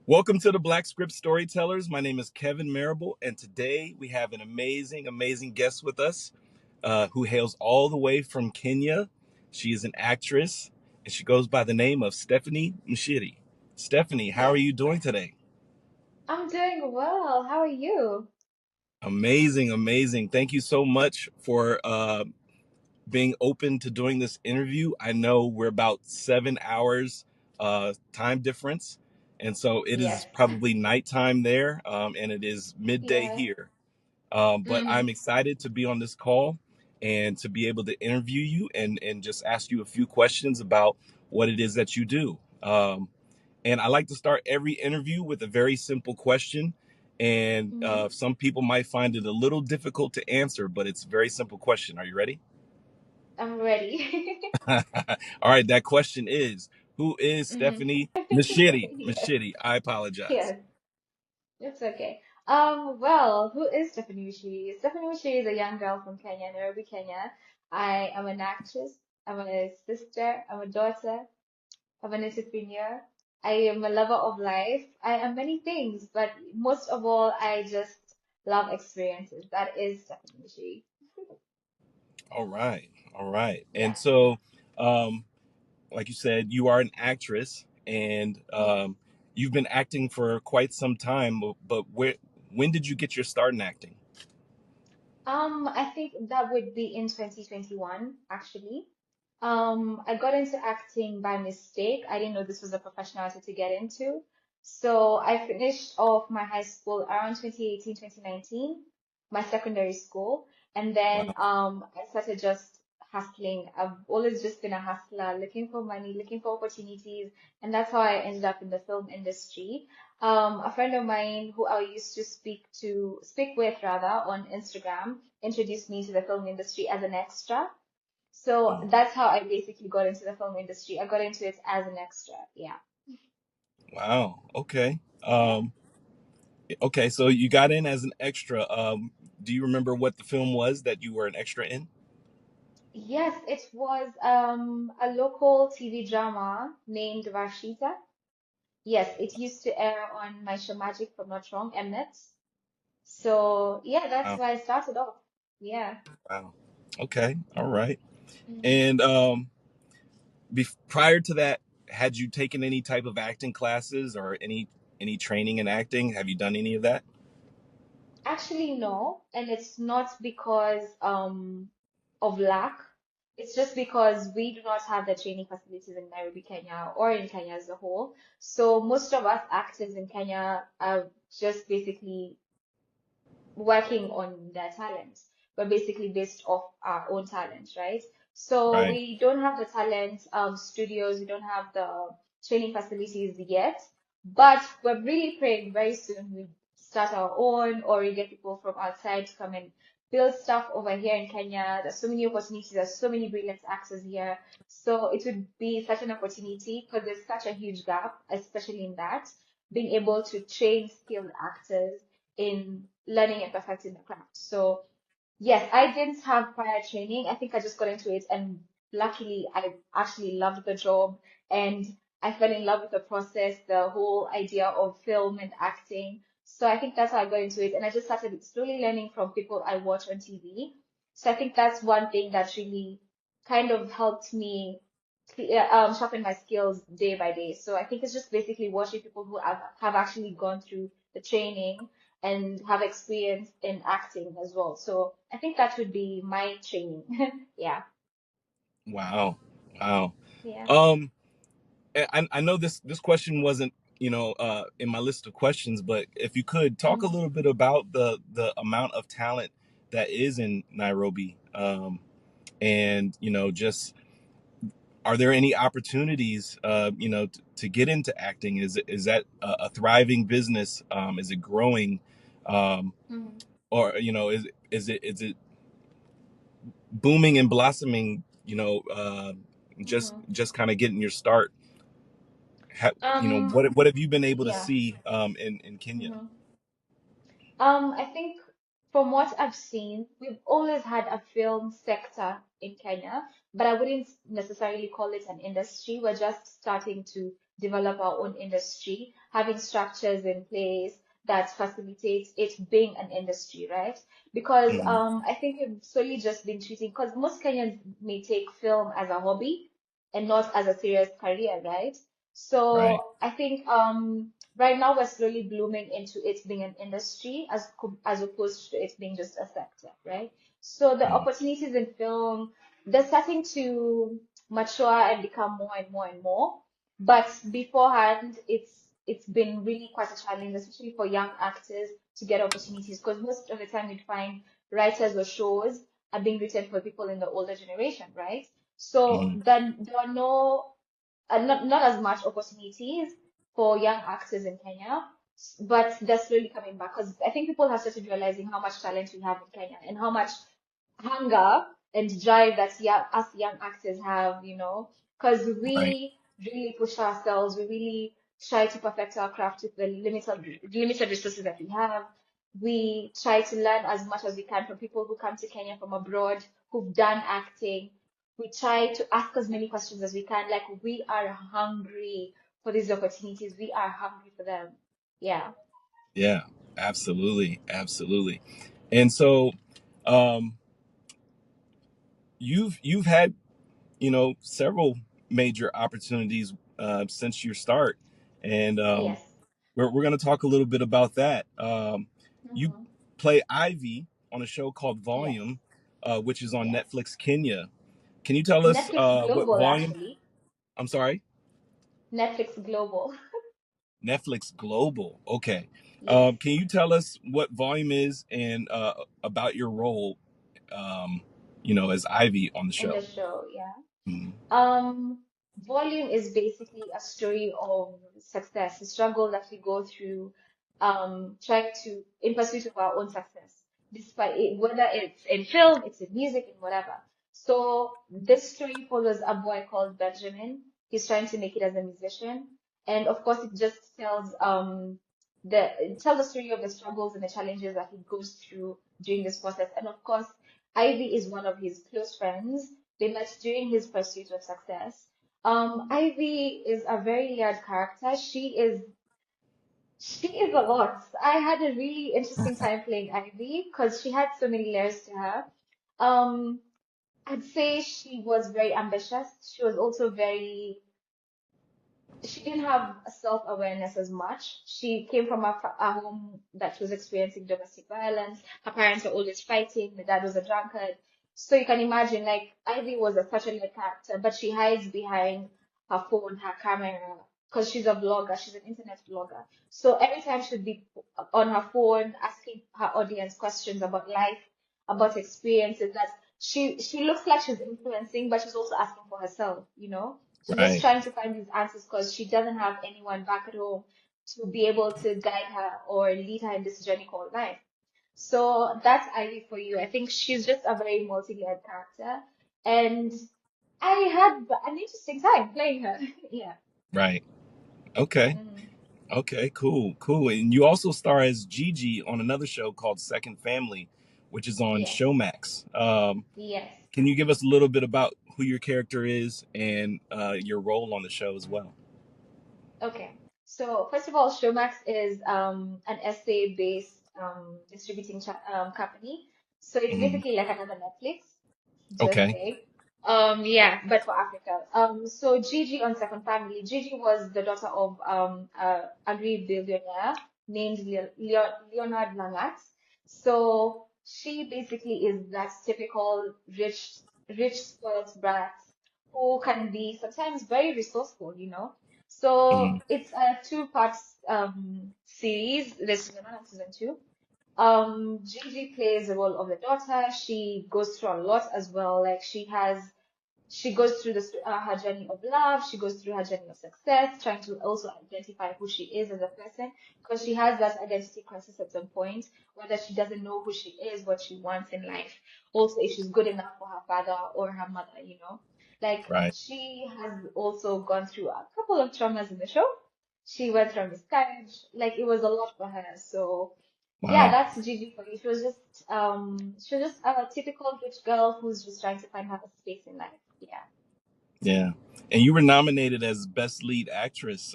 Welcome to the Black Script Storytellers. My name is Kevin Marable, and today we have an amazing guest with us who hails all the way from Kenya. She is an actress, and she goes by the name of Stephanie Muchiri. Stephanie, how are you doing today? I'm doing well. How are you? Amazing. Thank you so much for being open to doing this interview. I know we're about 7 hours time difference, and so it is Yes. probably nighttime there, and it is midday Yeah. here. But I'm Mm-hmm. excited to be on this call and to be able to interview you and just ask you a few questions about what it is that you do. And I like to start every interview with a very simple question. And Mm-hmm. some people might find it a little difficult to answer, but it's a very simple question. Are you ready? I'm ready. All right, that question is, who is Mm-hmm. Stephanie Machidi? Yes. Machidi, I apologize. Yes. It's okay. Well, who is Stephanie Muchiri? Stephanie Muchiri is a young girl from Kenya, Nairobi, Kenya. I am an actress. I'm a sister. I'm a daughter. I'm an entrepreneur. I am a lover of life. I am many things, but most of all, I just love experiences. That is Stephanie Muchiri. All right, all right. Yeah. And so, um, like you said, you are an actress, and Yes. you've been acting for quite some time. But when did you get your start in acting? I think that would be in 2021, actually. I got into acting by mistake. I didn't know this was a profession I wanted to get into. So I finished off my high school around 2018, 2019, my secondary school, and then Wow. I started just hustling. I've always just been a hustler, looking for money, looking for opportunities, and that's how I ended up in the film industry. A friend of mine who I used to speak with rather on Instagram introduced me to the film industry as an extra. So Mm. that's how I basically got into the film industry. I got into it as an extra. Yeah. Wow. Okay. Yeah. Okay. So you got in as an extra. Do you remember what the film was that you were an extra in? Yes, it was a local TV drama named Varshita. Yes, it used to air on my show Magic, if I'm not wrong, Mnet. So yeah, that's Wow. why I started off. Yeah. Wow. Okay. All right. Mm. And prior to that, had you taken any type of acting classes or any training in acting? Have you done any of that? Actually, no, and it's not because of lack. It's just because we do not have the training facilities in Nairobi, Kenya, or in Kenya as a whole. So most of us actors in Kenya are just basically working on their talents, but basically based off our own talent, right? So Right. we don't have the talent studios, we don't have the training facilities yet, but we're really praying very soon we start our own or we get people from outside to come and build stuff over here in Kenya. There's so many opportunities, there's so many brilliant actors here. So it would be such an opportunity because there's such a huge gap, especially in that, being able to train skilled actors in learning and perfecting the craft. So yes, I didn't have prior training. I think I just got into it and luckily I actually loved the job and I fell in love with the process, the whole idea of film and acting. So I think that's how I got into it. And I just started slowly learning from people I watch on TV. So I think that's one thing that really kind of helped me sharpen my skills day by day. So I think it's just basically watching people who have actually gone through the training and have experience in acting as well. So I think that would be my training. Yeah. Wow. Wow. Yeah. Um, I know this question wasn't in my list of questions, but if you could talk a Hmm. little bit about the amount of talent that is in Nairobi, and just are there any opportunities to get into acting? Is that a thriving business? Is it growing? Um, Hmm. or is it booming and blossoming? Hmm. Just kind of getting your start. Um, What have you been able to yeah. see in Kenya? Hmm. I think from what I've seen, we've always had a film sector in Kenya, but I wouldn't necessarily call it an industry. We're just starting to develop our own industry, having structures in place that facilitates it being an industry, right? Because Hmm. I think we've slowly just been treating, because most Kenyans may take film as a hobby and not as a serious career, right? Right. So I think right now we're slowly blooming into it being an industry as opposed to it being just a sector, right? So the Mm. opportunities in film, they're starting to mature and become more and more and more. But beforehand, it's been really quite a challenge, especially for young actors to get opportunities, because most of the time you'd find writers or shows are being written for people in the older generation, right? So Hmm. then there are no not as much opportunities for young actors in Kenya, but they're slowly coming back because I think people have started realizing how much talent we have in Kenya and how much hunger and drive that us young actors have, because Right. we really push ourselves. We really try to perfect our craft with the limited resources that we have. We try to learn as much as we can from people who come to Kenya from abroad, who've done acting. We try to ask as many questions as we can. Like, we are hungry for these opportunities. We are hungry for them. Yeah. Yeah. Absolutely. Absolutely. And so, um, you've had, several major opportunities since your start, and Yes. we're going to talk a little bit about that. You Hmm. play Ivy on a show called Yes. Volume, which is on Yes. Netflix Kenya. Can you tell us Netflix what Global, Volume? actually. I'm sorry, Netflix Global. Netflix Global. Okay. Yes. Can you tell us what Volume is and about your role, um, as Ivy on the In the show? show, yeah. Mhm. Um, Volume is basically a story of success, the struggle that we go through, trying to, in pursuit of our own success, despite it, whether it's in film, it's in music, and whatever. So this story follows a boy called Benjamin. He's trying to make it as a musician, and of course, it just tells it tells the story of the struggles and the challenges that he goes through during this process. And of course, Ivy is one of his close friends. They met during his pursuit of success. Ivy is a very layered character. She is a lot. I had a really interesting time playing Ivy because she had so many layers to her. Um, I'd say she was very ambitious. She was also very she didn't have self-awareness as much. She came from a home that was experiencing domestic violence. Her parents were always fighting. The dad was a drunkard. So you can imagine, like, Ivy was such a lead character, but she hides behind her phone, her camera, because she's a blogger. She's an internet blogger. So every time she'd be on her phone asking her audience questions about life, about experiences that she looks like she's influencing, but she's also asking for herself. She's just Right. trying to find these answers because she doesn't have anyone back at home to be able to guide her or lead her in this journey called life. So that's Ivy for you. I think she's just a very multi-layered character, and I had an interesting time playing her. Yeah. Right. Okay. Mm. Okay, cool, cool. And you also star as Gigi on another show called Second Family, which is on Yes. Showmax. Yes. Can you give us a little bit about who your character is and your role on the show as well? Okay. So first of all, Showmax is an essay-based distributing company. So it's Hmm. basically like another Netflix, just Okay. say. Yeah, but for Africa. So Gigi on Second Family, Gigi was the daughter of a Greek billionaire named Leonard Langat. So she basically is that typical rich spoiled brat who can be sometimes very resourceful. Hmm. So it's a two-part series. There's season 1 and season 2. Gigi plays the role of the daughter. She goes through a lot as well. Like, she goes through her journey of love. She goes through her journey of success, trying to also identify who she is as a person, because she has that identity crisis at some point, whether she doesn't know who she is, what she wants in life. Also, if she's good enough for her father or her mother. Like, Right. she has also gone through a couple of traumas in the show. She went through a miscarriage. Like, it was a lot for her. So yeah, Wow. that's Gigi for you. She was just a typical rich girl who's just trying to find her space in life. Yeah. Yeah. And you were nominated as best lead actress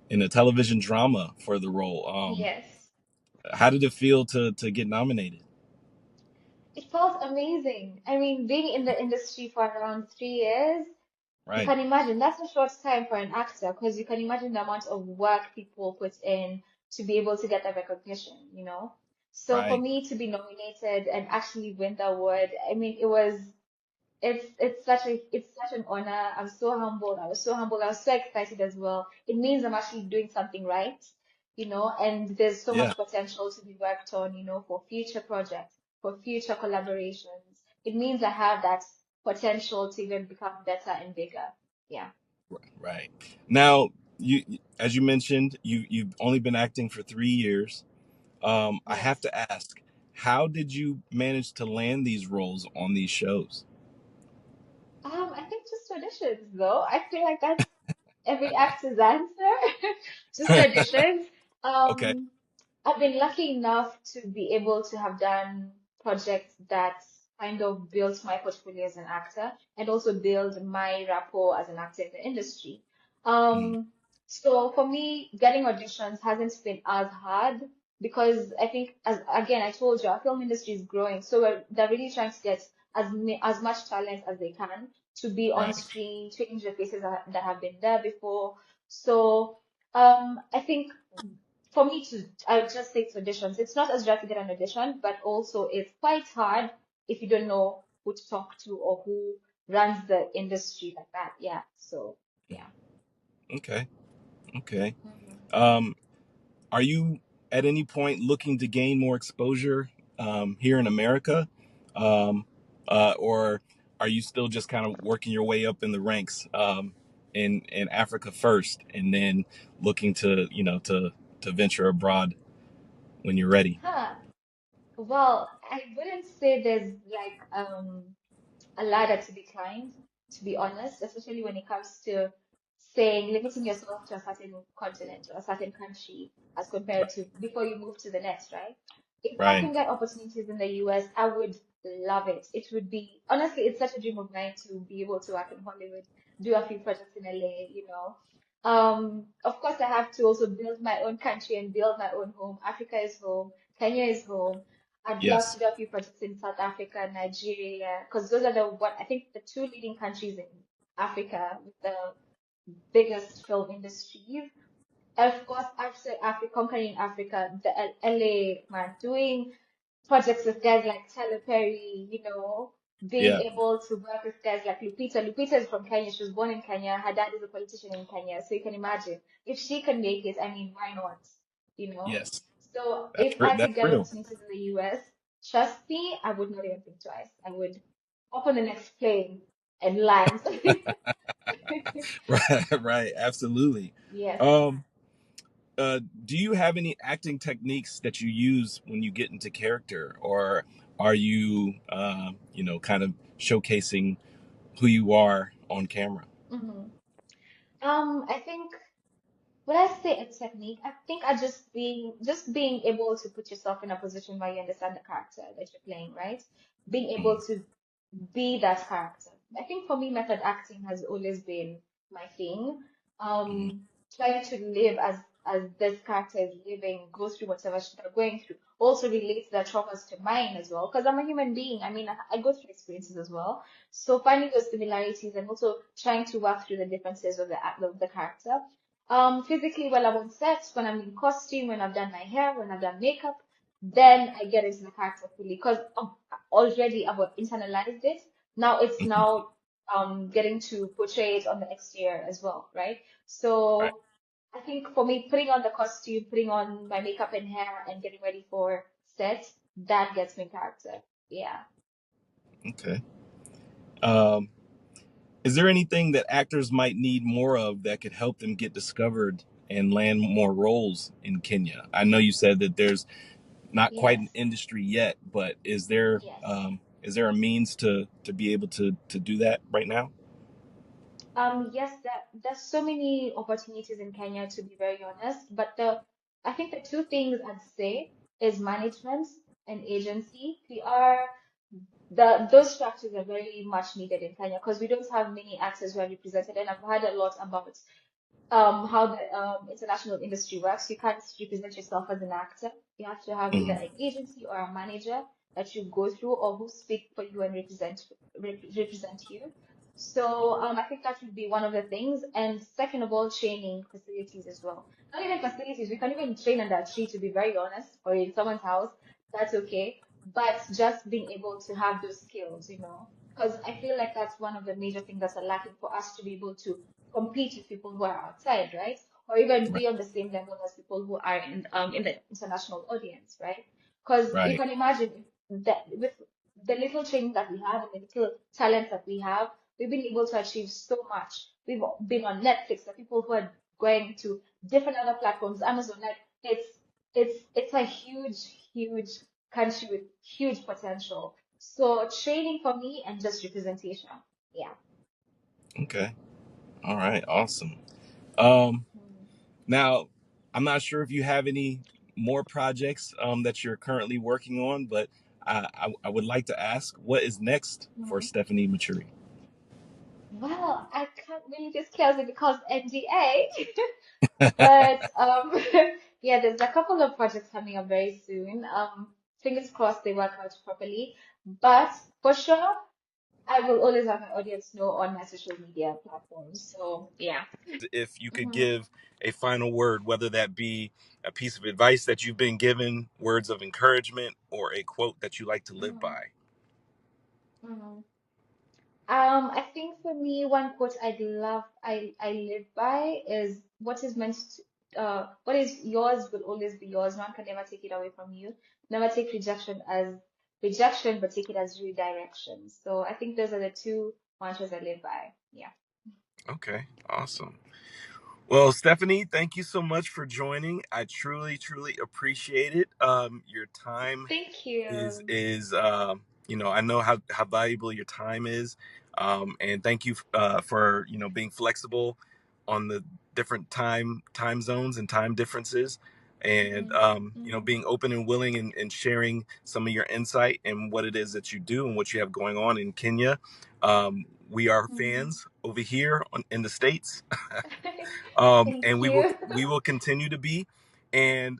in a television drama for the role. Yes. How did it feel to get nominated? It felt amazing. I mean, being in the industry for around 3 years, you Right. can imagine that's a short time for an actor because you can imagine the amount of work people put in to be able to get that recognition, you know? So for Right. me to be nominated and actually win the award, I mean, it's such an honor. I'm so humbled. I was so humbled. I was so excited as well. It means I'm actually doing something right, and there's so Yeah. much potential to be worked on, for future projects, for future collaborations. It means I have that potential to even become better and bigger. Yeah. Right. Now, as you mentioned, you've only been acting for 3 years. I have Yes. to ask, how did you manage to land these roles on these shows? I think just auditions though. I feel like that's every actor's answer. Just auditions. Okay. Um, I've been lucky enough to be able to have done projects that kind of built my portfolio as an actor and also build my rapport as an actor in the industry. Mm, Um, so for me, getting auditions hasn't been as hard because I think, as again, I told you, our film industry is growing. So they're really trying to get as much talent as they can to be on right. screen, change the faces that have been there before. So I think for me I would just say it's auditions. It's not as dry to get an audition, but also it's quite hard if you don't know who to talk to or who runs the industry like that. Yeah. So yeah. Okay. Okay. Hmm. Um, are you at any point looking to gain more exposure here in America? Um, or are you still just kind of working your way up in the ranks in Africa first and then looking to, to venture abroad when you're ready? Huh. Well, I wouldn't say there's like a ladder to be climbed, to be honest, especially when it comes to saying limiting yourself to a certain continent or a certain country as compared to before you move to the next, right? If I Right. can get opportunities in the US, I would love it. It would be, honestly, it's such a dream of mine to be able to work in Hollywood, do a few projects in LA. Of course, I have to also build my own country and build my own home. Africa is home, Kenya is home. I'd love to Yes. do a few projects in South Africa, Nigeria, because those are what I think the two leading countries in Africa with the biggest film industries. Of course, after Africa, conquering Africa, the LA man, doing projects with guys like Tyler Perry, being Yeah. able to work with guys like Lupita. Lupita is from Kenya. She was born in Kenya. Her dad is a politician in Kenya. So you can imagine if she can make it, I mean, why not? You know? Yes. So if I That's could get real. opportunities in the US, trust me, I would not even think twice. I would hop on the next plane and land. Right. Right. Absolutely. Yes. Um, do you have any acting techniques that you use when you get into character, or are you, kind of showcasing who you are on camera? Hmm. I think when I say a technique, I think I just being able to put yourself in a position where you understand the character that you're playing, right? Being able Mm, to be that character. I think for me, method acting has always been my thing. mm, Trying to live as this character is living, go through whatever they're going through. Also relate their traumas to mine as well, because I'm a human being. I mean, I go through experiences as well. So finding those similarities and also trying to work through the differences of the character. Physically, while I'm on set, when I'm in costume, when I've done my hair, when I've done makeup, then I get into the character fully because already I've internalized it. Now it's mhm. now getting to portray it on the exterior as well, right? Right. So I think for me, putting on the costume, putting on my makeup and hair, and getting ready for set, that gets me character. Yeah. Okay. Um, is there anything that actors might need more of that could help them get discovered and land more roles in Kenya? I know you said that there's not quite an Yes. industry yet, but Yes. is there a means to be able to do that right now? Yes, there's so many opportunities in Kenya to be very honest, but I think the two things I'd say is management and agency. those structures are very much needed in Kenya because we don't have many actors who are represented, and I've heard a lot about how the international industry works. You can't represent yourself as an actor. You have to have either Hmm. an agency or a manager that you go through or who speak for you and represent you. So I think that would be one of the things. And second of all, training facilities as well. Not even facilities, we can even train under a tree, to be very honest, or in someone's house. That's okay. But just being able to have those skills, because I feel like that's one of the major things that's lacking for us to be able to compete with people who are outside, right? Or even Right. be on the same level as people who are in the international audience, right? Because you Right. can imagine that with the little training that we have and the little talent that we have, we've been able to achieve so much. We've been on Netflix, the people who are going to different other platforms, Amazon, like it's a huge country with huge potential. So training for me and just representation. Yeah. Okay. All right. Awesome. Um, Mhm. Now, I'm not sure if you have any more projects that you're currently working on, but I would like to ask, what is next for Mhm. Stephanie Muchiri? Well, I can't really disclose it because NDA, but yeah, there's a couple of projects coming up very soon. Fingers crossed they work out properly. But for sure, I will always have my audience know on my social media platforms. So yeah. If you could Mhm. give a final word, whether that be a piece of advice that you've been given, words of encouragement, or a quote that you like to live Mhm. by. Mhm. I think for me, one quote I live by is what is yours will always be yours. No one can ever take it away from you. Never take rejection as rejection, but take it as redirection. So I think those are the two mantras I live by. Yeah. Okay, awesome. Well, Stephanie, thank you so much for joining. I truly appreciate it. Your time Thank is you. I know how valuable your time is, and thank you for being flexible on the different time zones and time differences, and Mhm. Mhm. being open and willing and sharing some of your insight and what it is that you do and what you have going on in Kenya. We are Mhm. fans over here in the States, Thank and we will you. continue to be, and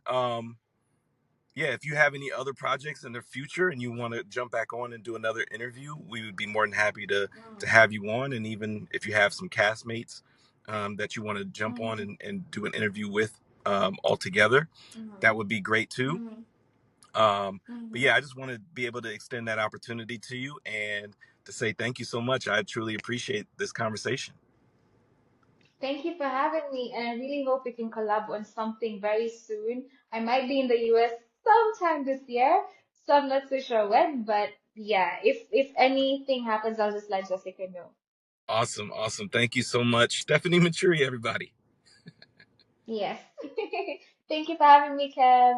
yeah, if you have any other projects in the future and you want to jump back on and do another interview, we would be more than happy to have you on. And even if you have some castmates that you want to jump on Mhm. and do an interview with all together, Mhm. that would be great too. Mhm. But Mhm. yeah, I just want to be able to extend that opportunity to you and to say thank you so much. I truly appreciate this conversation. Thank you for having me, and I really hope we can collab on something very soon. I might be in the US sometime this year, so I'm not so sure when, but yeah, if anything happens, I'll just let Jessica know. Awesome, awesome. Thank you so much, Stephanie Maturi, everybody. Yes. Thank you for having me, Kev.